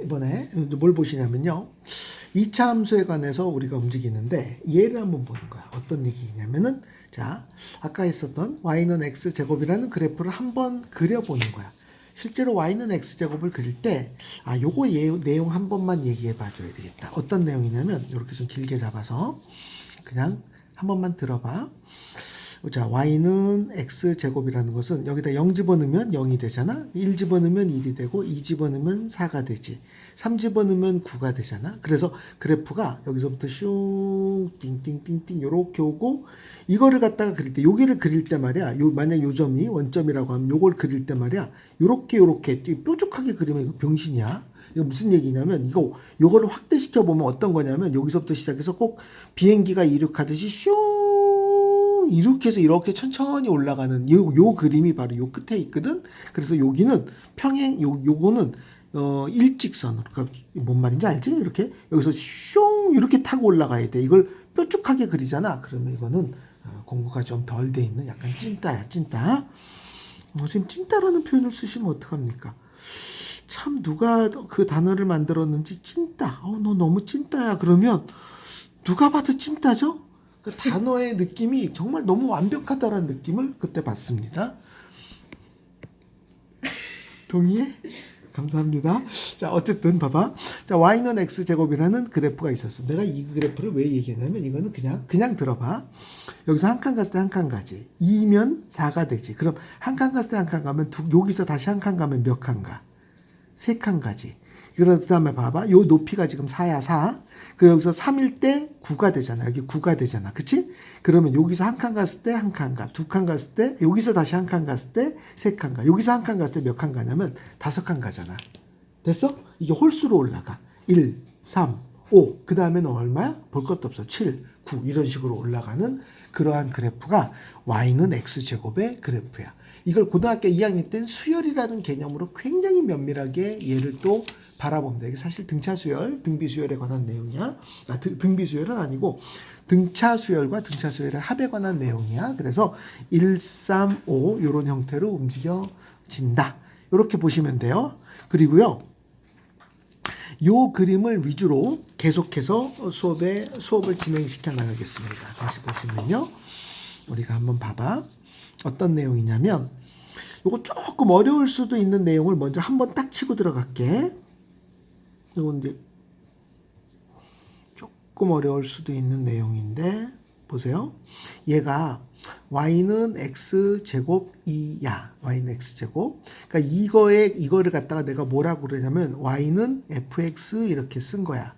이번에 뭘 보시냐면요. 2차 함수에 관해서 우리가 움직이는데 얘를 한번 보는 거야. 어떤 얘기냐면은 자, 아까 했었던 y는 x제곱이라는 그래프를 한번 그려보는 거야. 실제로 y는 x제곱을 그릴 때 요거 내용 한 번만 얘기해 봐줘야 되겠다. 어떤 내용이냐면 이렇게 좀 길게 잡아서 그냥 한 번만 들어봐. 자, y는 x제곱이라는 것은 여기다 0 집어넣으면 0이 되잖아. 1 집어넣으면 1이 되고 2 집어넣으면 4가 되지. 3 집어넣으면 9가 되잖아. 그래서 그래프가 여기서부터 슝 띵띵띵띵 요렇게 오고 이거를 갖다가 그릴 때 여기를 그릴 때 말이야. 만약 요 점이 원점이라고 하면 요걸 그릴 때 말이야. 요렇게 뾰족하게 그리면 이거 병신이야. 이거 무슨 얘기냐면 요거를 확대시켜 보면 어떤 거냐면 여기서부터 시작해서 꼭 비행기가 이륙하듯이 슝 이렇게 해서 이렇게 천천히 올라가는 요 그림이 바로 요 끝에 있거든. 그래서 여기는 평행 요거는 일직선으로. 그러니까 뭔 말인지 알지? 이렇게 여기서 슝 이렇게 타고 올라가야 돼. 이걸 뾰족하게 그리잖아. 그러면 이거는 공부가 좀 덜 돼 있는 약간 찐따야, 찐따. 선생님 찐따라는 표현을 쓰시면 어떡합니까? 참 누가 그 단어를 만들었는지 찐따. 너 너무 찐따야. 그러면 누가 봐도 찐따죠? 그 단어의 느낌이 정말 너무 완벽하다라는 느낌을 그때 받습니다. 동의해? 감사합니다. 자, 어쨌든 봐봐. 자, y는 x제곱이라는 그래프가 있었어. 내가 이 그래프를 왜 얘기했냐면 이거는 그냥 들어봐. 여기서 한 칸 갔을 때 한 칸 가지. 2면 4가 되지. 그럼 한 칸 갔을 때 한 칸 가면 여기서 다시 한 칸 가면 몇 칸 가? 3칸 가지. 그 다음에 봐봐. 요 높이가 지금 4야, 4. 그 여기서 3일 때 9가 되잖아. 여기 9가 되잖아. 그치? 그러면 여기서 한 칸 갔을 때 한 칸 가. 2칸 갔을 때, 여기서 다시 한 칸 갔을 때 3칸 가. 여기서 한 칸 갔을 때 몇 칸 가냐면 5칸 가잖아. 됐어? 이게 홀수로 올라가. 1, 3, 5. 그 다음에는 얼마야? 볼 것도 없어. 7, 9. 이런 식으로 올라가는 그러한 그래프가 y는 x제곱의 그래프야. 이걸 고등학교 2학년 때는 수열이라는 개념으로 굉장히 면밀하게 얘를 또 바라봅니다. 이게 사실 등차수열, 등비수열에 관한 내용이야. 등비수열은 아니고 등차수열과 등차수열의 합에 관한 내용이야. 그래서 1, 3, 5 이런 형태로 움직여진다. 이렇게 보시면 돼요. 그리고요. 요 그림을 위주로 계속해서 수업을 진행시켜 나가겠습니다. 다시 보시면요. 우리가 한번 봐봐. 어떤 내용이냐면 요거 조금 어려울 수도 있는 내용을 먼저 한번 딱 치고 들어갈게. 이건 이제 조금 어려울 수도 있는 내용인데 보세요. 얘가 y는 x제곱 2야. y는 x제곱. 그러니까 이거를 갖다가 내가 뭐라고 그러냐면 y는 fx 이렇게 쓴 거야.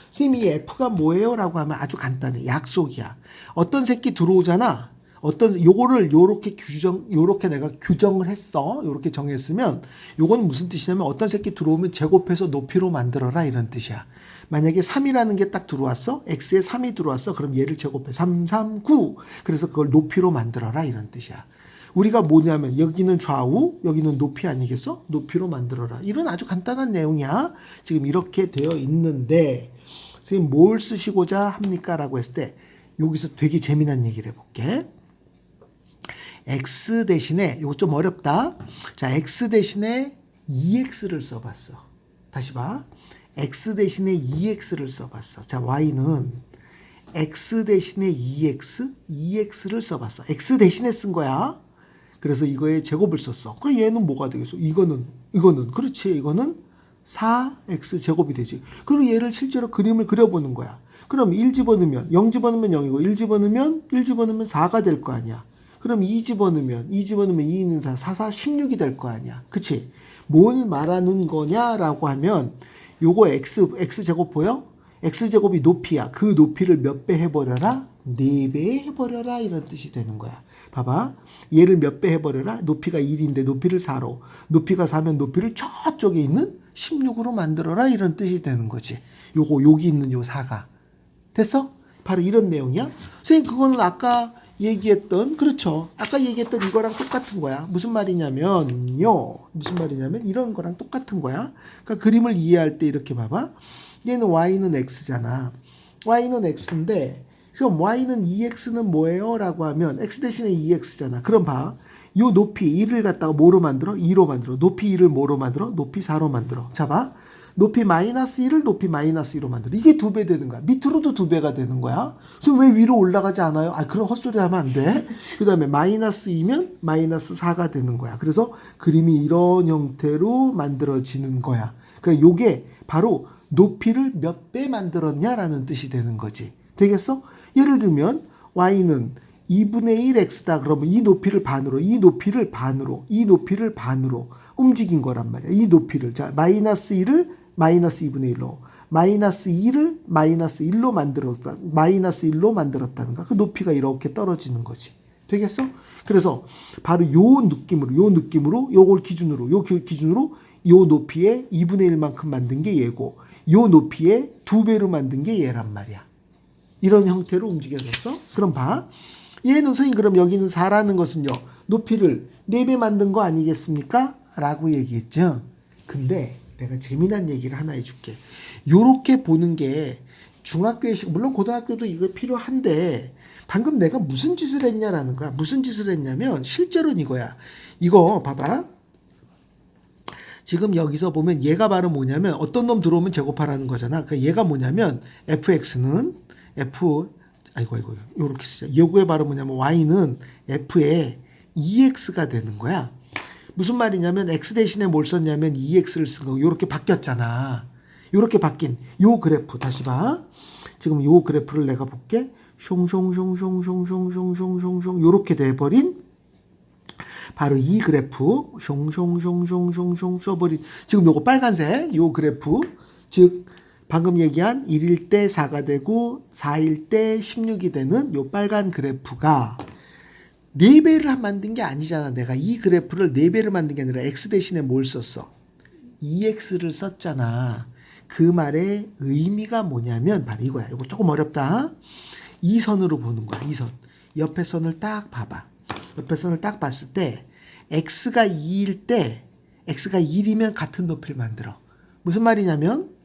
선생님 이 f가 뭐예요? 라고 하면 아주 간단해. 약속이야. 어떤 새끼 들어오잖아. 요거를 요렇게 내가 규정을 했어. 요렇게 정했으면 요거는 무슨 뜻이냐면 어떤 새끼 들어오면 제곱해서 높이로 만들어라 이런 뜻이야. 만약에 3이라는 게 딱 들어왔어. x에 3이 들어왔어. 그럼 얘를 제곱해. 3, 3, 9. 그래서 그걸 높이로 만들어라 이런 뜻이야. 우리가 뭐냐면 여기는 좌우, 여기는 높이 아니겠어? 높이로 만들어라. 이런 아주 간단한 내용이야. 지금 이렇게 되어 있는데 선생님 뭘 쓰시고자 합니까? 라고 했을 때 여기서 되게 재미난 얘기를 해볼게. x 대신에 이거 좀 어렵다. 자, x 대신에 2x를 써봤어. 다시 봐. x 대신에 2x를 써봤어. 자, y는 x 대신에 2x를 써봤어. x 대신에 쓴 거야. 그래서 이거에 제곱을 썼어. 그럼 얘는 뭐가 되겠어? 이거는 그렇지. 이거는 4x 제곱이 되지. 그리고 얘를 실제로 그림을 그려보는 거야. 그럼 1 집어넣으면 0 집어넣으면 0이고 1 집어넣으면 4가 될 거 아니야. 그럼 2 집어넣으면 2 있는 4, 4, 16이 될 거 아니야. 그치? 뭘 말하는 거냐라고 하면 요거 x제곱 보여? x제곱이 높이야. 그 높이를 몇 배 해버려라? 4배 해버려라 이런 뜻이 되는 거야. 봐봐. 얘를 몇 배 해버려라? 높이가 1인데 높이를 4로. 높이가 4면 높이를 저쪽에 있는 16으로 만들어라 이런 뜻이 되는 거지. 여기 있는 요 4가. 됐어? 바로 이런 내용이야. 선생님 그거는 아까 얘기했던 이거랑 똑같은 거야. 무슨 말이냐면요. 이런 거랑 똑같은 거야. 그러니까 그림을 이해할 때 이렇게 봐봐. 얘는 y는 x잖아. y는 x인데 그럼 y는 2x는 뭐예요? 라고 하면 x 대신에 2x잖아. 그럼 봐. 요 높이 1을 갖다가 뭐로 만들어? 2로 만들어. 높이 1을 뭐로 만들어? 높이 4로 만들어. 자 봐. 높이 마이너스 1을 높이 마이너스 2로 만들어. 이게 2배 되는 거야. 밑으로도 2배가 되는 거야. 그래서 왜 위로 올라가지 않아요? 아, 그런 헛소리 하면 안 돼. 그 다음에 마이너스 2면 마이너스 4가 되는 거야. 그래서 그림이 이런 형태로 만들어지는 거야. 그러니까 요게 바로 높이를 몇 배 만들었냐라는 뜻이 되는 거지. 되겠어? 예를 들면 y는 2분의 1 x다. 그러면 이 높이를 반으로, 이 높이를 반으로, 이 높이를 반으로 움직인 거란 말이야. 이 높이를. 자, 마이너스 1을 마이너스 2분의 1로, 마이너스 2를 마이너스 1로 만들었다. 마이너스 1로 만들었다는가. 그 높이가 이렇게 떨어지는 거지. 되겠어? 그래서 바로 요 느낌으로, 요걸 기준으로, 요 높이에 2분의 1만큼 만든 게 얘고, 요 높이에 2배로 만든 게 얘란 말이야. 이런 형태로 움직여졌어. 그럼 봐. 얘는 선생님 그럼 여기는 4라는 것은요. 높이를 4배 만든 거 아니겠습니까? 라고 얘기했죠. 근데 내가 재미난 얘기를 하나 해줄게. 요렇게 보는 게 중학교의 물론 고등학교도 이거 필요한데 방금 내가 무슨 짓을 했냐라는 거야. 무슨 짓을 했냐면 실제로는 이거야. 이거 봐봐. 지금 여기서 보면 얘가 바로 뭐냐면 어떤 놈 들어오면 제곱하라는 거잖아. 그러니까 얘가 뭐냐면 fx는 요렇게 쓰자. 요거에 바로 뭐냐면 y는 f의 2x가 되는 거야. 무슨 말이냐면 x 대신에 뭘 썼냐면 2x를 쓴 거고 요렇게 바뀌었잖아. 요렇게 바뀐 요 그래프 다시 봐. 지금 요 그래프를 내가 볼게. 숑숑숑숑숑숑숑숑숑 요렇게 돼버린 바로 이 그래프 숑숑숑숑숑숑 써버린 지금 요거 빨간색 요 그래프 즉 방금 얘기한 1일 때 4가 되고 4일 때 16이 되는 요 빨간 그래프가 4배를 만든 게 아니잖아. 내가 이 그래프를 4배를 만든 게 아니라 x 대신에 뭘 썼어? 2x를 썼잖아. 그 말의 의미가 뭐냐면 바로 이거야. 이거 조금 어렵다. 이 선으로 보는 거야. 이 선. 옆에 선을 딱 봐봐. 옆에 선을 딱 봤을 때 x가 2일 때 x가 1이면 같은 높이를 만들어. 무슨 말이냐면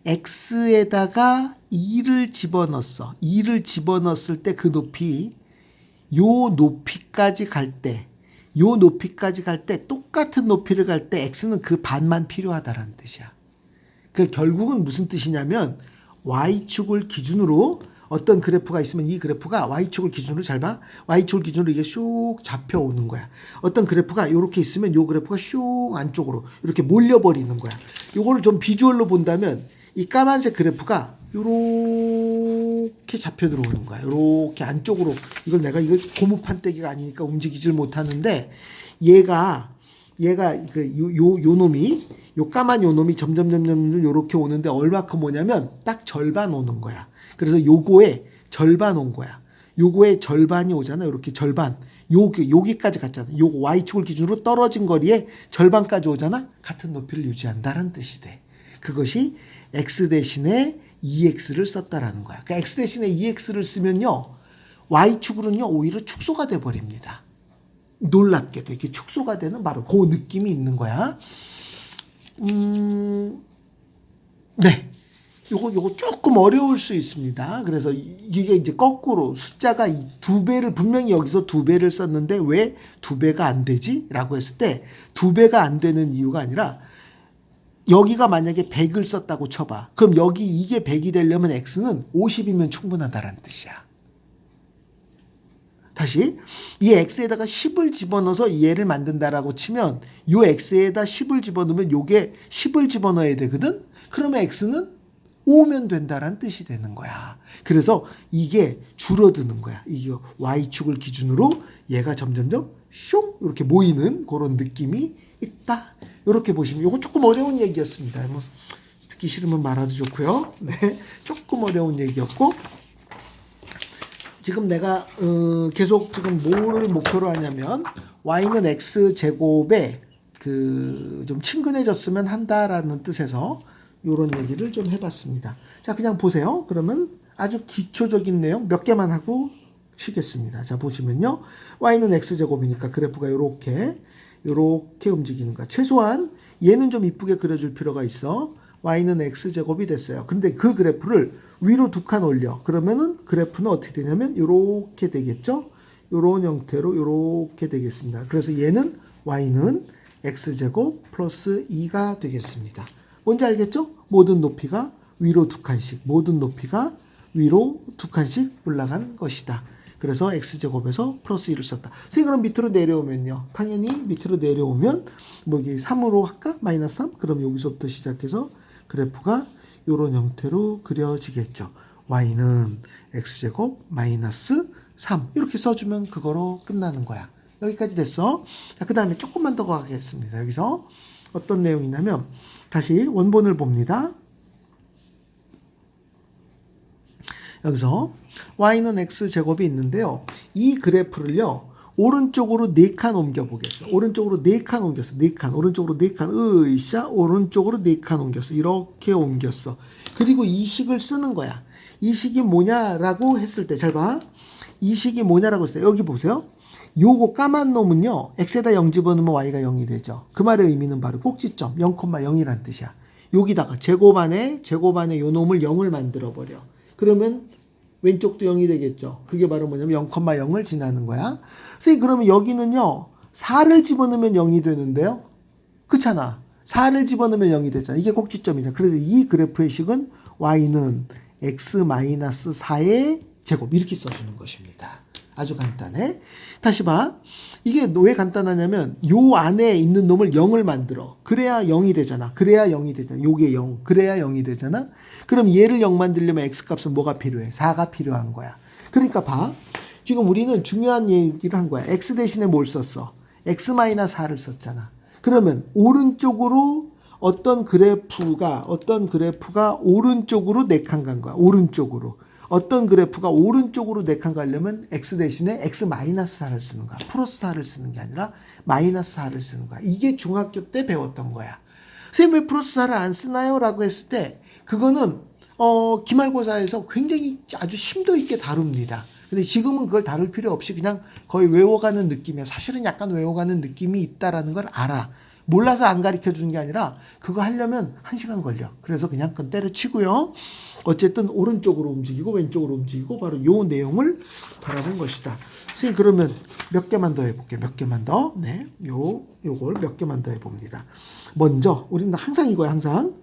x에다가 2를 집어넣었어. 2를 집어넣었을 때 그 높이 요 높이까지 갈 때 똑같은 높이를 갈 때 x는 그 반만 필요하다라는 뜻이야. 그 결국은 무슨 뜻이냐면 y축을 기준으로 어떤 그래프가 있으면 이 그래프가 y축을 기준으로 잘 봐. y축을 기준으로 이게 슉 잡혀오는 거야. 어떤 그래프가 이렇게 있으면 요 그래프가 슉 안쪽으로 이렇게 몰려버리는 거야. 요거를 좀 비주얼로 본다면 이 까만색 그래프가 요렇게 잡혀 들어오는 거야. 요렇게 안쪽으로. 이거 고무판때기가 아니니까 움직이질 못하는데 얘가 요 놈이 요 까만 요 놈이 점점 요렇게 오는데 얼마큼 오냐면 딱 절반 오는 거야. 그래서 요거에 절반 온 거야. 요거에 절반이 오잖아. 이렇게 절반. 여기까지 갔잖아. 요거 y축을 기준으로 떨어진 거리에 절반까지 오잖아. 같은 높이를 유지한다라는 뜻이 돼. 그것이 x 대신에 2x를 썼다라는 거야. 그러니까 x 대신에 2x를 쓰면요. y축으로는요. 오히려 축소가 돼 버립니다. 놀랍게도 이렇게 축소가 되는 바로 그 느낌이 있는 거야. 네. 요거 조금 어려울 수 있습니다. 그래서 이게 이제 거꾸로 숫자가 2배를 분명히 여기서 2배를 썼는데 왜 2배가 안 되지? 라고 했을 때 2배가 안 되는 이유가 아니라 여기가 만약에 100을 썼다고 쳐봐. 그럼 여기 이게 100이 되려면 x는 50이면 충분하다라는 뜻이야. 다시 이 x에다가 10을 집어넣어서 얘를 만든다라고 치면 요 x에다 10을 집어넣으면 요게 10을 집어넣어야 되거든. 그러면 x는 5면 된다라는 뜻이 되는 거야. 그래서 이게 줄어드는 거야. 이게 y축을 기준으로 얘가 점점점 슝 이렇게 모이는 그런 느낌이 있다. 이렇게 보시면 이거 조금 어려운 얘기였습니다. 뭐 듣기 싫으면 말아도 좋고요. 네, 조금 어려운 얘기였고 지금 내가 계속 지금 뭐를 목표로 하냐면 y는 x 제곱에 좀 친근해졌으면 한다라는 뜻에서 이런 얘기를 좀 해봤습니다. 자, 그냥 보세요. 그러면 아주 기초적인 내용 몇 개만 하고 쉬겠습니다. 자, 보시면요. y는 x제곱이니까 그래프가 요렇게 움직이는 거야. 최소한 얘는 좀 이쁘게 그려줄 필요가 있어. y는 x제곱이 됐어요. 근데 그 그래프를 위로 2칸 올려. 그러면은 그래프는 어떻게 되냐면 요렇게 되겠죠? 요런 형태로 요렇게 되겠습니다. 그래서 얘는 y는 x제곱 플러스 2가 되겠습니다. 뭔지 알겠죠? 모든 높이가 위로 2칸씩, 모든 높이가 위로 2칸씩 올라간 것이다. 그래서 x제곱에서 플러스 1을 썼다. 선생님 그럼 밑으로 내려오면요. 당연히 밑으로 내려오면 뭐 이게 3으로 할까? 마이너스 3? 그럼 여기서부터 시작해서 그래프가 이런 형태로 그려지겠죠. y는 x제곱 마이너스 3 이렇게 써주면 그거로 끝나는 거야. 여기까지 됐어. 자, 그 다음에 조금만 더 가겠습니다. 여기서 어떤 내용이냐면 다시 원본을 봅니다. 여기서 y는 x제곱이 있는데요. 이 그래프를요. 오른쪽으로 4칸 옮겨 보겠어. 오른쪽으로 4칸 옮겼어. 4칸. 오른쪽으로 4칸. 으이샤. 오른쪽으로 4칸 옮겼어. 이렇게 옮겼어. 그리고 이 식을 쓰는 거야. 이 식이 뭐냐라고 했을 때 잘 봐. 이 식이 뭐냐라고 했을 때 여기 보세요. 요거 까만 놈은요. x에다 0 집어넣으면 y가 0이 되죠. 그 말의 의미는 바로 꼭지점 0,0이란 뜻이야. 여기다가 제곱 안에 요 놈을 0을 만들어 버려. 그러면 왼쪽도 0이 되겠죠. 그게 바로 뭐냐면 0,0을 지나는 거야. 선생님 그러면 여기는요. 4를 집어넣으면 0이 되는데요. 그렇잖아. 4를 집어넣으면 0이 되잖아. 이게 꼭지점이잖아. 그래서 이 그래프의 식은 y는 x-4의 제곱 이렇게 써주는 것입니다. 아주 간단해. 다시 봐. 이게 왜 간단하냐면 요 안에 있는 놈을 0을 만들어. 그래야 0이 되잖아. 그래야 0이 되잖아. 요게 0. 그래야 0이 되잖아. 그럼 얘를 0 만들려면 x값은 뭐가 필요해? 4가 필요한 거야. 그러니까 봐. 지금 우리는 중요한 얘기를 한 거야. x 대신에 뭘 썼어? x-4를 썼잖아. 그러면 오른쪽으로 어떤 그래프가 오른쪽으로 4칸 간 거야. 오른쪽으로. 어떤 그래프가 오른쪽으로 4칸 가려면 x 대신에 x-4를 쓰는 거야. 플러스 4를 쓰는 게 아니라 마이너스 4를 쓰는 거야. 이게 중학교 때 배웠던 거야. 선생님 왜 플러스 4를 안 쓰나요? 라고 했을 때 그거는 기말고사에서 굉장히 아주 심도 있게 다룹니다. 근데 지금은 그걸 다룰 필요 없이 그냥 거의 외워가는 느낌이야. 사실은 약간 외워가는 느낌이 있다라는 걸 알아. 몰라서 안 가르쳐 주는 게 아니라 그거 하려면 1시간 걸려. 그래서 그냥 그건 때려치고요. 어쨌든 오른쪽으로 움직이고 왼쪽으로 움직이고 바로 요 내용을 바라본 것이다. 선생님 그러면 몇 개만 더 해볼게요. 몇 개만 더. 네, 요걸 몇 개만 더 해봅니다. 먼저 우리는 항상 이거야. 항상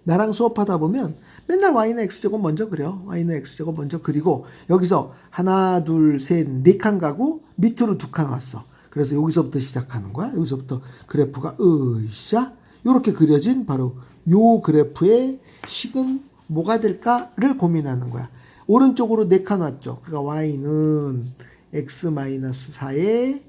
나랑 수업하다 보면 맨날 y는 x제곱 먼저 그려. y는 x제곱 먼저 그리고 여기서 하나 둘 셋 4칸 가고 밑으로 2칸 왔어. 그래서 여기서부터 시작하는 거야. 여기서부터 그래프가 으쌰 이렇게 그려진 바로 요 그래프의 식은 뭐가 될까를 고민하는 거야. 오른쪽으로 4칸 왔죠. 그러니까 y는 x-4의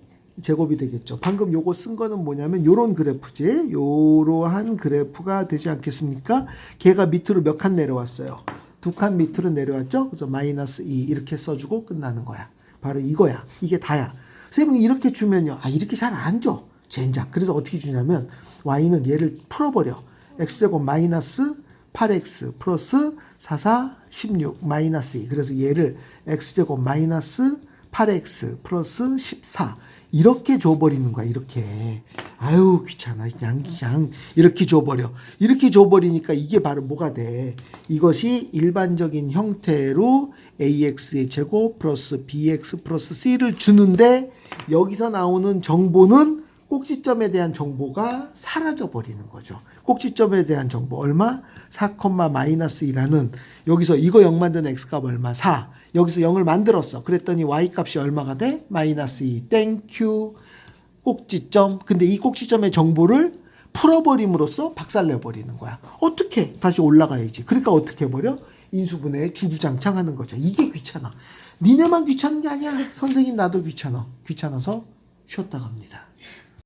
제곱이 되겠죠. 방금 요거 쓴 거는 뭐냐면 요런 그래프지. 요러한 그래프가 되지 않겠습니까? 걔가 밑으로 몇 칸 내려왔어요. 2칸 밑으로 내려왔죠. 그래서 마이너스 2 이렇게 써주고 끝나는 거야. 바로 이거야. 이게 다야. 선생님이 이렇게 주면요. 이렇게 잘 안 줘. 젠장. 그래서 어떻게 주냐면 y는 얘를 풀어버려. x제곱 마이너스 8x 플러스 4, 4, 16 마이너스 2. 그래서 얘를 x제곱 마이너스 8x 플러스 14 이렇게 줘버리는 거야. 이렇게. 아유 귀찮아. 그냥 이렇게 줘버려. 이렇게 줘버리니까 이게 바로 뭐가 돼. 이것이 일반적인 형태로 ax의 제곱 플러스 bx 플러스 c를 주는데 여기서 나오는 정보는 꼭지점에 대한 정보가 사라져 버리는 거죠. 꼭지점에 대한 정보 얼마? 4, 마이너스 2라는 여기서 이거 0 만든 x값 얼마? 4. 여기서 0을 만들었어. 그랬더니 y값이 얼마가 돼? 마이너스 2. 땡큐. 꼭지점. 근데 이 꼭지점의 정보를 풀어버림으로써 박살내버리는 거야. 어떻게? 다시 올라가야지. 그러니까 어떻게 해버려? 인수분해에 주구장창 하는 거죠. 이게 귀찮아. 니네만 귀찮은 게 아니야. 선생님 나도 귀찮아. 귀찮아서 쉬었다 갑니다.